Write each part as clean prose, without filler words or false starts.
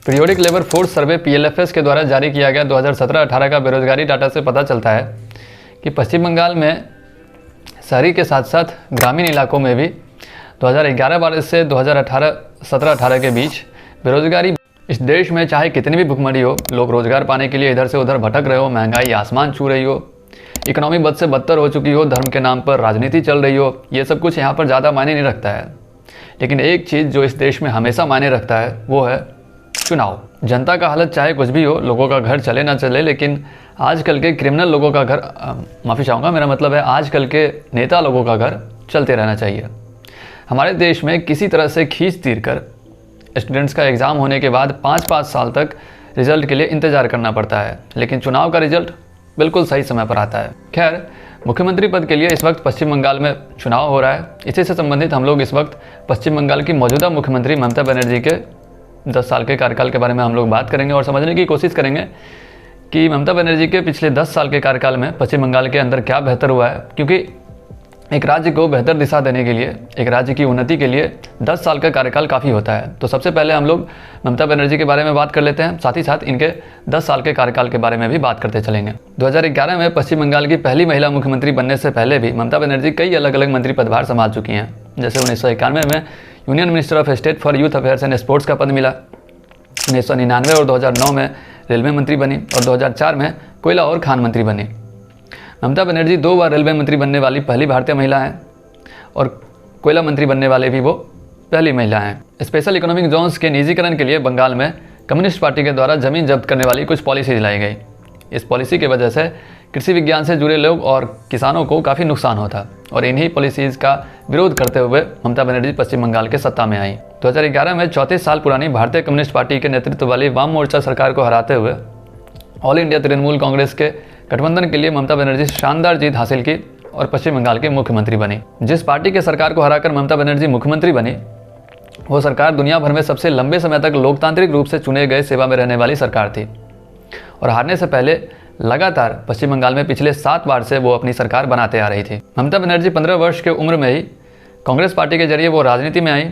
Periodic labour force survey PLFS के द्वारा जारी किया गया 2017-18 का बेरोजगारी डाटा से पता चलता है कि पश्चिम बंगाल में शहरी के साथ साथ ग्रामीण इलाकों में भी 2011-12 से 2017-18 के बीच बेरोजगारी। इस देश में चाहे कितनी भी भुखमरी हो, लोग रोजगार पाने के लिए इधर से उधर भटक रहे हो, महंगाई आसमान छू रही हो, इकोनॉमी बद से बदतर हो चुकी हो, धर्म के नाम पर राजनीति चल रही हो, ये सब कुछ यहाँ पर ज़्यादा मायने नहीं रखता है। लेकिन एक चीज़ जो इस देश में हमेशा मायने रखता है वो है चुनाव। जनता का हालत चाहे कुछ भी हो, लोगों का घर चले ना चले, लेकिन आजकल के क्रिमिनल लोगों का घर, माफ़ी चाहूँगा, मेरा मतलब है आजकल के नेता लोगों का घर चलते रहना चाहिए। हमारे देश में किसी तरह से खींच तीर कर स्टूडेंट्स का एग्ज़ाम होने के बाद 5-5 साल तक रिजल्ट के लिए इंतज़ार करना पड़ता है, लेकिन चुनाव का रिजल्ट बिल्कुल सही समय पर आता है। खैर, मुख्यमंत्री पद के लिए इस वक्त पश्चिम बंगाल में चुनाव हो रहा है। इसी से संबंधित हम लोग इस वक्त पश्चिम बंगाल की मौजूदा मुख्यमंत्री ममता बनर्जी के 10 साल के कार्यकाल के बारे में हम लोग बात करेंगे और समझने की कोशिश करेंगे कि ममता बनर्जी के पिछले 10 साल के कार्यकाल में पश्चिम बंगाल के अंदर क्या बेहतर हुआ है। क्योंकि एक राज्य को बेहतर दिशा देने के लिए, एक राज्य की उन्नति के लिए 10 साल का कार्यकाल काफ़ी होता है। तो सबसे पहले हम लोग ममता बनर्जी के बारे में बात कर लेते हैं, साथ ही साथ इनके 10 साल के कार्यकाल के बारे में भी बात करते चलेंगे। 2011 में पश्चिम बंगाल की पहली महिला मुख्यमंत्री बनने से पहले भी ममता बनर्जी कई अलग अलग मंत्री पदभार संभाल चुकी हैं। जैसे 1991 में union minister of state for youth affairs and sports का पद मिला, 1999 और 2009 में रेलवे मंत्री बनी और 2004 में कोयला और खान मंत्री बनी। ममता बनर्जी 2 बार रेलवे मंत्री बनने वाली पहली भारतीय महिला हैं और कोयला मंत्री बनने वाले भी वो पहली महिला हैं। स्पेशल इकोनॉमिक जोन्स के निजीकरण के लिए बंगाल में कम्युनिस्ट पार्टी के द्वारा जमीन जब्त करने वाली कुछ पॉलिसी लाई गई। इस पॉलिसी की वजह से कृषि विज्ञान से जुड़े लोग और किसानों को काफ़ी नुकसान होता और इन्हीं पॉलिसीज़ का विरोध करते हुए ममता बनर्जी पश्चिम बंगाल के सत्ता में आई। 2011 में 34 साल पुरानी भारतीय कम्युनिस्ट पार्टी के नेतृत्व वाली वाम मोर्चा सरकार को हराते हुए ऑल इंडिया तृणमूल कांग्रेस के गठबंधन के लिए ममता बनर्जी शानदार जीत हासिल की और पश्चिम बंगाल की मुख्यमंत्री बनी। जिस पार्टी के सरकार को हराकर ममता बनर्जी मुख्यमंत्री बनी, वो सरकार दुनिया भर में सबसे लंबे समय तक लोकतांत्रिक रूप से चुने गए सेवा में रहने वाली सरकार थी और हारने से पहले लगातार पश्चिम बंगाल में पिछले 7 बार से वो अपनी सरकार बनाते आ रही थी। ममता बनर्जी 15 वर्ष की उम्र में ही कांग्रेस पार्टी के जरिए वो राजनीति में आई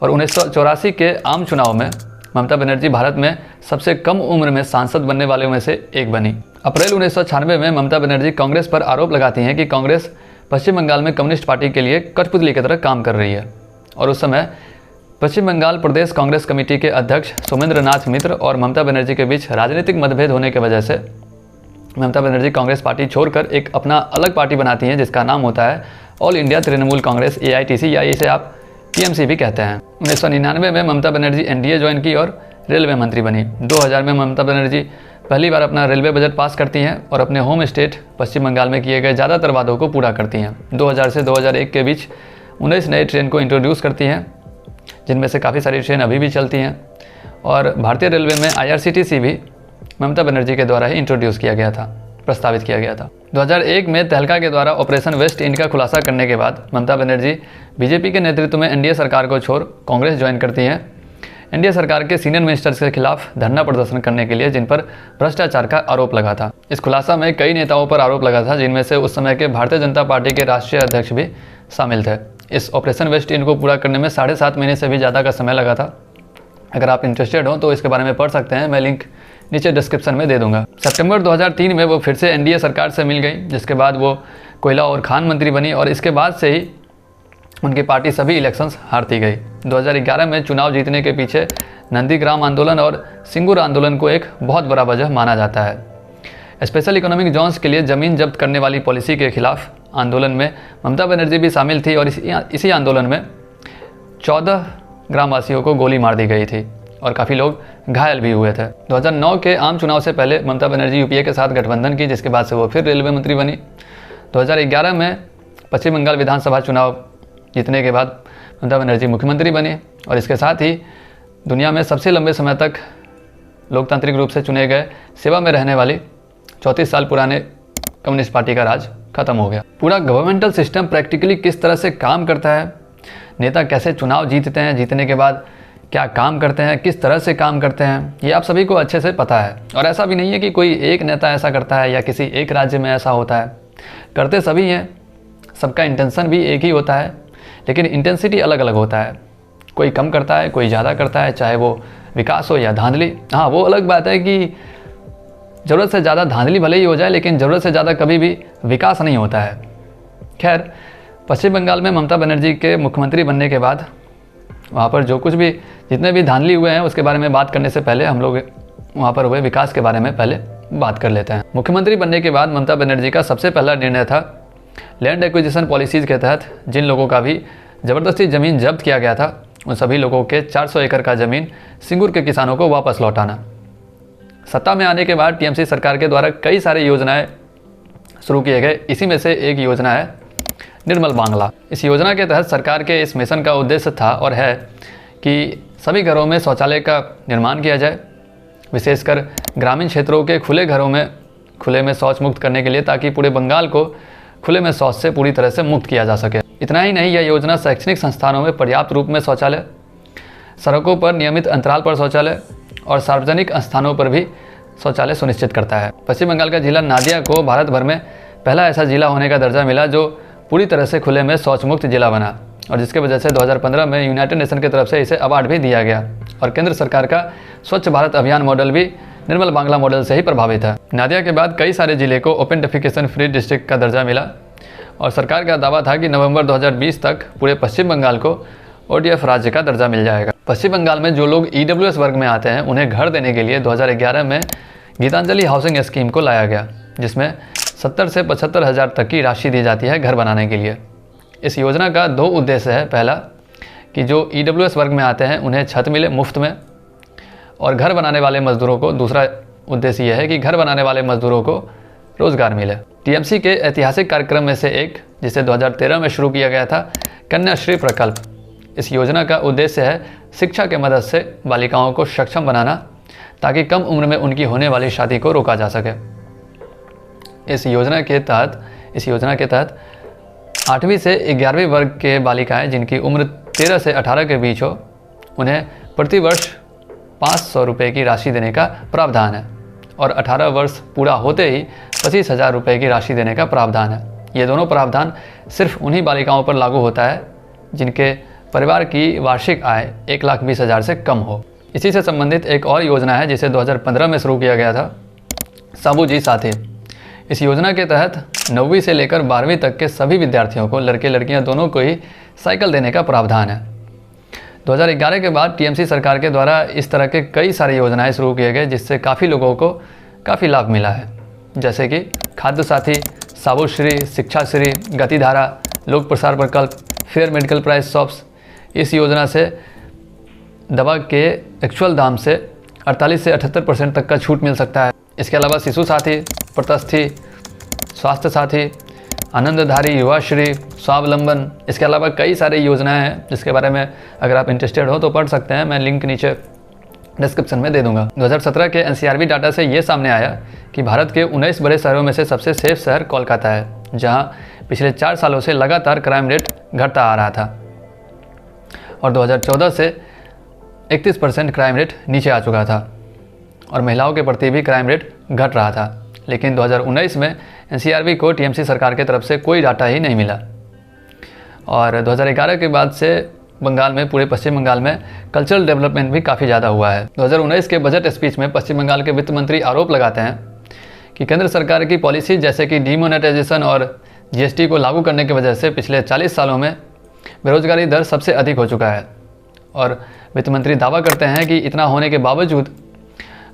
और 1984 के आम चुनाव में ममता बनर्जी भारत में सबसे कम उम्र में सांसद बनने वालों में से एक बनी। अप्रैल 1996 में ममता बनर्जी कांग्रेस पर आरोप लगाती हैं कि कांग्रेस पश्चिम बंगाल में कम्युनिस्ट पार्टी के लिए कठपुतली की तरह काम कर रही है और उस समय पश्चिम बंगाल प्रदेश कांग्रेस कमेटी के अध्यक्ष सोमेंद्र नाथ मित्र और ममता बनर्जी के बीच राजनीतिक मतभेद होने की वजह से ममता बनर्जी कांग्रेस पार्टी छोड़कर एक अपना अलग पार्टी बनाती हैं जिसका नाम होता है all India Trinamool Congress AITC, या इसे आप TMC भी कहते हैं। 1999 में ममता बनर्जी NDA ज्वाइन की और रेलवे मंत्री बनी। 2000 में ममता बनर्जी पहली बार अपना रेलवे बजट पास करती हैं और अपने होम स्टेट पश्चिम बंगाल में किए गए ज़्यादातर वादों को पूरा करती हैं। 2000 से 2001 के बीच 19 नए ट्रेन को इंट्रोड्यूस करती हैं, जिनमें से काफ़ी सारी ट्रेन अभी भी चलती हैं और भारतीय रेलवे में IRCTC भी ममता बनर्जी के द्वारा ही इंट्रोड्यूस किया गया था, प्रस्तावित किया गया था। 2001 में तहलका के द्वारा ऑपरेशन वेस्ट इंड का खुलासा करने के बाद ममता बनर्जी बीजेपी के नेतृत्व में NDA सरकार को छोड़ कांग्रेस ज्वाइन करती हैं। NDA सरकार के सीनियर मिनिस्टर्स के खिलाफ धरना प्रदर्शन करने के लिए जिन पर भ्रष्टाचार का आरोप लगा था। इस खुलासा में कई नेताओं पर आरोप लगा था, जिनमें से उस समय के भारतीय जनता पार्टी के राष्ट्रीय अध्यक्ष भी शामिल थे। इस ऑपरेशन वेस्ट इंड को पूरा करने में 7.5 महीने से भी ज़्यादा का समय लगा था। अगर आप इंटरेस्टेड हो तो इसके बारे में पढ़ सकते हैं, मैं लिंक नीचे डिस्क्रिप्शन में दे दूंगा। सितंबर 2003 में वो फिर से NDA सरकार से मिल गई, जिसके बाद वो कोयला और खान मंत्री बनी और इसके बाद से ही उनकी पार्टी सभी इलेक्शंस हारती गई। 2011 में चुनाव जीतने के पीछे नंदीग्राम आंदोलन और सिंगूर आंदोलन को एक बहुत बड़ा वजह माना जाता है। स्पेशल इकोनॉमिक जोन्स के लिए ज़मीन जब्त करने वाली पॉलिसी के खिलाफ आंदोलन में ममता बनर्जी भी शामिल थी और इसी आंदोलन में 14 ग्रामवासियों को गोली मार दी गई थी और काफ़ी लोग घायल भी हुए थे। 2009 के आम चुनाव से पहले ममता बनर्जी UPA के साथ गठबंधन की, जिसके बाद से वो फिर रेलवे मंत्री बनी। 2011 में पश्चिम बंगाल विधानसभा चुनाव जीतने के बाद ममता बनर्जी मुख्यमंत्री बनी और इसके साथ ही दुनिया में सबसे लंबे समय तक लोकतांत्रिक रूप से चुने गए सेवा में रहने वाली 34 साल पुराने कम्युनिस्ट पार्टी का राज खत्म हो गया। पूरा गवर्नमेंटल सिस्टम प्रैक्टिकली किस तरह से काम करता है, नेता कैसे चुनाव जीतते हैं, जीतने के बाद क्या काम करते हैं, किस तरह से काम करते हैं, ये आप सभी को अच्छे से पता है। और ऐसा भी नहीं है कि कोई एक नेता ऐसा करता है या किसी एक राज्य में ऐसा होता है, करते सभी हैं, सबका इंटेंशन भी एक ही होता है, लेकिन इंटेंसिटी अलग अलग होता है। कोई कम करता है, कोई ज़्यादा करता है, चाहे वो विकास हो या धांधली। हाँ, वो अलग बात है कि ज़रूरत से ज़्यादा धांधली भले ही हो जाए, लेकिन ज़रूरत से ज़्यादा कभी भी विकास नहीं होता है। खैर, पश्चिम बंगाल में ममता बनर्जी के मुख्यमंत्री बनने के बाद वहाँ पर जो कुछ भी जितने भी धांधली हुए हैं उसके बारे में बात करने से पहले हम लोग वहाँ पर हुए विकास के बारे में पहले बात कर लेते हैं। मुख्यमंत्री बनने के बाद ममता बनर्जी का सबसे पहला निर्णय था लैंड एक्विजिशन पॉलिसीज़ के तहत जिन लोगों का भी ज़बरदस्ती ज़मीन जब्त किया गया था उन सभी लोगों के 400 एकड़ का ज़मीन सिंगूर के किसानों को वापस लौटाना। सत्ता में आने के बाद टीएमसी सरकार के द्वारा कई सारी योजनाएं शुरू किए गए। इसी में से एक योजना है निर्मल बांग्ला। इस योजना के तहत सरकार के इस मिशन का उद्देश्य था और है कि सभी घरों में शौचालय का निर्माण किया जाए, विशेषकर ग्रामीण क्षेत्रों के खुले घरों में खुले में शौच मुक्त करने के लिए, ताकि पूरे बंगाल को खुले में शौच से पूरी तरह से मुक्त किया जा सके। इतना ही नहीं, यह योजना शैक्षणिक संस्थानों में पर्याप्त रूप में शौचालय, सड़कों पर नियमित अंतराल पर शौचालय और सार्वजनिक स्थानों पर भी शौचालय सुनिश्चित करता है। पश्चिम बंगाल का जिला नादिया को भारत भर में पहला ऐसा जिला होने का दर्जा मिला जो पूरी तरह से खुले में शौच मुक्त जिला बना, और जिसके वजह से 2015 में यूनाइटेड नेशन की तरफ से इसे अवार्ड भी दिया गया। और केंद्र सरकार का स्वच्छ भारत अभियान मॉडल भी निर्मल बांग्ला मॉडल से ही प्रभावित है। नादिया के बाद कई सारे जिले को ओपन डेफिकेशन फ्री डिस्ट्रिक्ट का दर्जा मिला और सरकार का दावा था कि नवंबर 2020 तक पूरे पश्चिम बंगाल को ODF राज्य का दर्जा मिल जाएगा। पश्चिम बंगाल में जो लोग EWS वर्ग में आते हैं उन्हें घर देने के लिए 2011 में गीतांजलि हाउसिंग स्कीम को लाया गया, जिसमें 70 से 75 हज़ार तक की राशि दी जाती है घर बनाने के लिए। इस योजना का 2 उद्देश्य है। पहला कि जो EWS वर्ग में आते हैं उन्हें छत मिले मुफ्त में, और घर बनाने वाले मजदूरों को दूसरा उद्देश्य यह है कि घर बनाने वाले मजदूरों को रोजगार मिले। टीएमसी के ऐतिहासिक कार्यक्रम में से एक, जिसे 2013 में शुरू किया गया था, कन्याश्री प्रकल्प। इस योजना का उद्देश्य है शिक्षा के मदद से बालिकाओं को सक्षम बनाना, ताकि कम उम्र में उनकी होने वाली शादी को रोका जा सके। इस योजना के तहत 8वीं से 11वीं वर्ग के बालिकाएं जिनकी उम्र 13 से 18 के बीच हो, उन्हें प्रतिवर्ष 500 रुपये की राशि देने का प्रावधान है, और 18 वर्ष पूरा होते ही 25,000 रुपये की राशि देने का प्रावधान है। ये दोनों प्रावधान सिर्फ उन्हीं बालिकाओं पर लागू होता है जिनके परिवार की वार्षिक आय 1,20,000 से कम हो। इसी से संबंधित एक और योजना है जिसे 2015 में शुरू किया गया था, साबू जी साथी। इस योजना के तहत 9वीं से लेकर 12वीं तक के सभी विद्यार्थियों को, लड़के लड़कियां दोनों को ही साइकिल देने का प्रावधान है। 2011 के बाद टीएमसी सरकार के द्वारा इस तरह के कई सारी योजनाएं शुरू किए गए, जिससे काफ़ी लोगों को काफ़ी लाभ मिला है, जैसे कि खाद्य साथी, साबुश्री, शिक्षाश्री, गतिधारा, लोक प्रसार प्रकल्प, फेयर मेडिकल प्राइस शॉप्स। इस योजना से दवा के एक्चुअल दाम से 48 से 78% तक का छूट मिल सकता है। इसके अलावा शिशु साथी, प्रतिष्ठी, स्वास्थ्य साथी, आनंदधारी, युवाश्री, स्वावलंबन, इसके अलावा कई सारी योजनाएं हैं जिसके बारे में अगर आप इंटरेस्टेड हो तो पढ़ सकते हैं। मैं लिंक नीचे डिस्क्रिप्शन में दे दूंगा। 2017 के NCRB डाटा से ये सामने आया कि भारत के 19 बड़े शहरों में से सबसे सेफ शहर कोलकाता है, जहां पिछले 4 सालों से लगातार क्राइम रेट घटता आ रहा था, और 2014 से 31% क्राइम रेट नीचे आ चुका था, और महिलाओं के प्रति भी क्राइम रेट घट रहा था। लेकिन 2019 में NCRB को टीएमसी सरकार की तरफ से कोई डाटा ही नहीं मिला, और 2011 के बाद से बंगाल में, पूरे पश्चिम बंगाल में कल्चरल डेवलपमेंट भी काफ़ी ज़्यादा हुआ है। 2019 के बजट स्पीच में पश्चिम बंगाल के वित्त मंत्री आरोप लगाते हैं कि केंद्र सरकार की पॉलिसी जैसे कि डीमोनेटाइजेशन और GST को लागू करने की वजह से पिछले 40 सालों में बेरोजगारी दर सबसे अधिक हो चुका है, और वित्त मंत्री दावा करते हैं कि इतना होने के बावजूद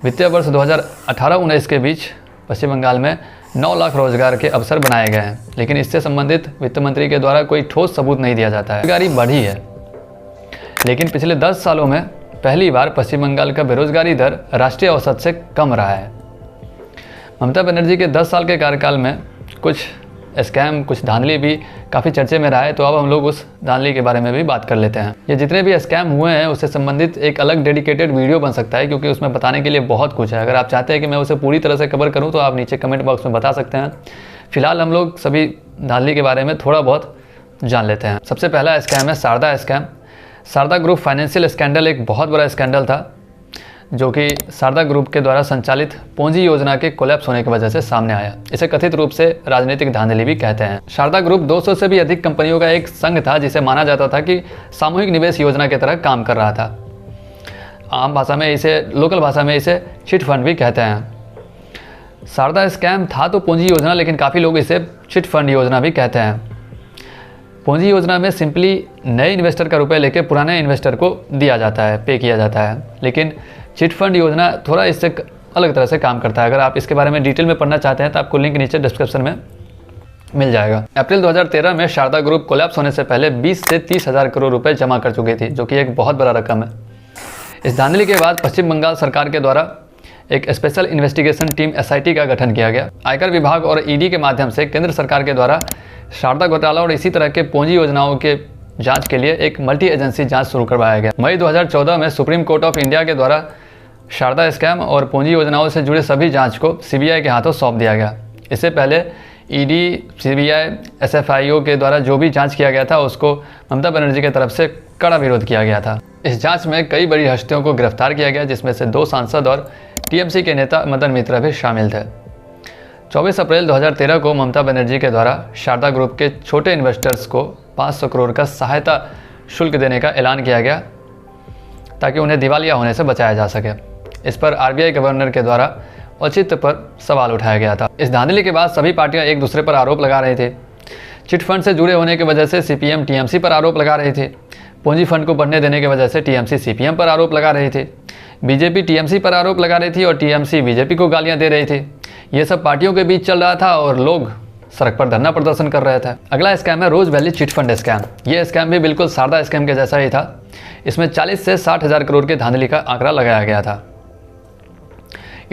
वित्तीय वर्ष 2018-19 के बीच पश्चिम बंगाल में 9 लाख रोजगार के अवसर बनाए गए हैं, लेकिन इससे संबंधित वित्त मंत्री के द्वारा कोई ठोस सबूत नहीं दिया जाता है। बेरोजगारी बढ़ी है, लेकिन पिछले 10 सालों में पहली बार पश्चिम बंगाल का बेरोजगारी दर राष्ट्रीय औसत से कम रहा है। ममता बनर्जी के 10 साल के कार्यकाल में कुछ स्कैम, कुछ धांधली भी काफ़ी चर्चे में रहा है, तो अब हम लोग उस धांधली के बारे में भी बात कर लेते हैं। ये जितने भी स्कैम हुए हैं उससे संबंधित एक अलग डेडिकेटेड वीडियो बन सकता है, क्योंकि उसमें बताने के लिए बहुत कुछ है। अगर आप चाहते हैं कि मैं उसे पूरी तरह से कवर करूँ तो आप नीचे कमेंट बॉक्स में बता सकते हैं। फिलहाल हम लोग सभी धांधली के बारे में थोड़ा बहुत जान लेते हैं। सबसे पहला स्कैम है Sharda scam. Sharda group financial scandal एक बहुत बड़ा स्कैंडल था, जो कि शारदा ग्रुप के द्वारा संचालित पूंजी योजना के कोलैप्स होने की वजह से सामने आया। इसे कथित रूप से राजनीतिक धांधली भी कहते हैं। शारदा ग्रुप 200 से भी अधिक कंपनियों का एक संघ था, जिसे माना जाता था कि सामूहिक निवेश योजना की तरह काम कर रहा था। आम भाषा में इसे, लोकल भाषा में इसे चिट फंड भी कहते हैं। शारदा स्कैम था तो पूंजी योजना, लेकिन काफ़ी लोग इसे चिट फंड योजना भी कहते हैं। पूंजी योजना में सिंपली नए इन्वेस्टर का रुपए लेके पुराने इन्वेस्टर को दिया जाता है, पे किया जाता है। लेकिन चिट फंड योजना थोड़ा इससे अलग तरह से काम करता है। अगर आप इसके बारे में डिटेल में पढ़ना चाहते हैं तो आपको लिंक नीचे डिस्क्रिप्शन में मिल जाएगा। अप्रैल 2013 में शारदा ग्रुप कोलैप्स होने से पहले 20 से 30 हज़ार करोड़ रुपए जमा कर चुकी थी, जो कि एक बहुत बड़ा रकम है। इस धांधली के बाद पश्चिम बंगाल सरकार के द्वारा एक स्पेशल इन्वेस्टिगेशन टीम SIT का गठन किया गया। आयकर विभाग और ED के माध्यम से केंद्र सरकार के द्वारा शारदा घोटाला और इसी तरह के पूंजी योजनाओं के जांच के लिए एक मल्टी एजेंसी जांच शुरू करवाया गया। मई 2014 में सुप्रीम कोर्ट ऑफ इंडिया के द्वारा शारदा स्कैम और पूंजी योजनाओं से जुड़े सभी जांच को CBI के हाथों सौंप दिया गया। इससे पहले ED, CBI, SFIO के द्वारा जो भी जांच किया गया था उसको ममता बनर्जी की तरफ से कड़ा विरोध किया गया था। इस जांच में कई बड़ी हस्तियों को गिरफ्तार किया गया, जिसमें से 2 सांसद और TMC के नेता मदन मित्रा भी शामिल थे। 24 अप्रैल 2013 को ममता बनर्जी के द्वारा शारदा ग्रुप के छोटे इन्वेस्टर्स को 500 करोड़ का सहायता शुल्क देने का ऐलान किया गया ताकि उन्हें दिवालिया होने से बचाया जा सके। इस पर RBI गवर्नर के द्वारा औचित्य पर सवाल उठाया गया था। इस धांधली के बाद सभी पार्टियां एक दूसरे पर आरोप लगा रही थी। चिट फंड से जुड़े होने की वजह से CPM TMC पर आरोप लगा रही थी। पूंजी फंड को बढ़ने देने की वजह से TMC CPM पर आरोप लगा रही थी। BJP TMC पर आरोप लगा रही थी और TMC BJP को गालियां दे रही थी। ये सब पार्टियों के बीच चल रहा था और लोग सड़क पर धरना प्रदर्शन कर रहे थे। अगला स्कैम है रोज वैली चिट फंड स्कैम। ये स्कैम भी बिल्कुल शारदा स्कैम के जैसा ही था। इसमें 40 से 60 हज़ार करोड़ की धांधली का आंकड़ा लगाया गया था।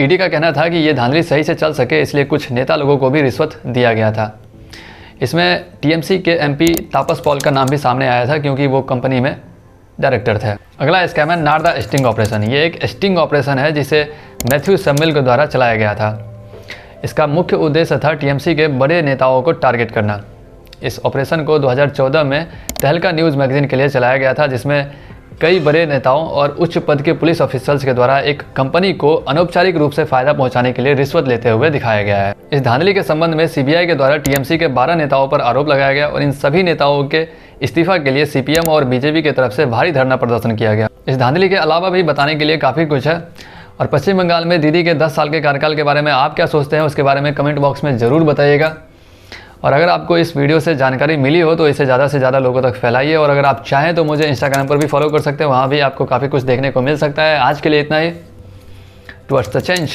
ED का कहना था कि ये धांधली सही से चल सके, इसलिए कुछ नेता लोगों को भी रिश्वत दिया गया था। इसमें TMC के MP तापस पॉल का नाम भी सामने आया था, क्योंकि वो कंपनी में डायरेक्टर थे। अगला स्कैम है नारदा स्टिंग ऑपरेशन। ये एक स्टिंग ऑपरेशन है जिसे मैथ्यू सैमुअल के द्वारा चलाया गया था। इसका मुख्य उद्देश्य था TMC के बड़े नेताओं को टारगेट करना। इस ऑपरेशन को 2014 में तहलका न्यूज़ मैगजीन के लिए चलाया गया था, जिसमें कई बड़े नेताओं और उच्च पद के पुलिस ऑफिसर्स के द्वारा एक कंपनी को अनौपचारिक रूप से फायदा पहुंचाने के लिए रिश्वत लेते हुए दिखाया गया है। इस धांधली के संबंध में CBI के द्वारा TMC के 12 नेताओं पर आरोप लगाया गया और इन सभी नेताओं के इस्तीफा के लिए CPM और BJP की तरफ से भारी धरना प्रदर्शन किया गया। इस धांधली के अलावा भी बताने के लिए काफ़ी कुछ है। और पश्चिम बंगाल में दीदी के 10 साल के कार्यकाल के बारे में आप क्या सोचते हैं, उसके बारे में कमेंट बॉक्स में ज़रूर बताइएगा। और अगर आपको इस वीडियो से जानकारी मिली हो तो इसे ज़्यादा से ज़्यादा लोगों तक फैलाइए। और अगर आप चाहें तो मुझे Instagram पर भी फॉलो कर सकते हैं, वहाँ भी आपको काफ़ी कुछ देखने को मिल सकता है। आज के लिए इतना ही। Towards the change.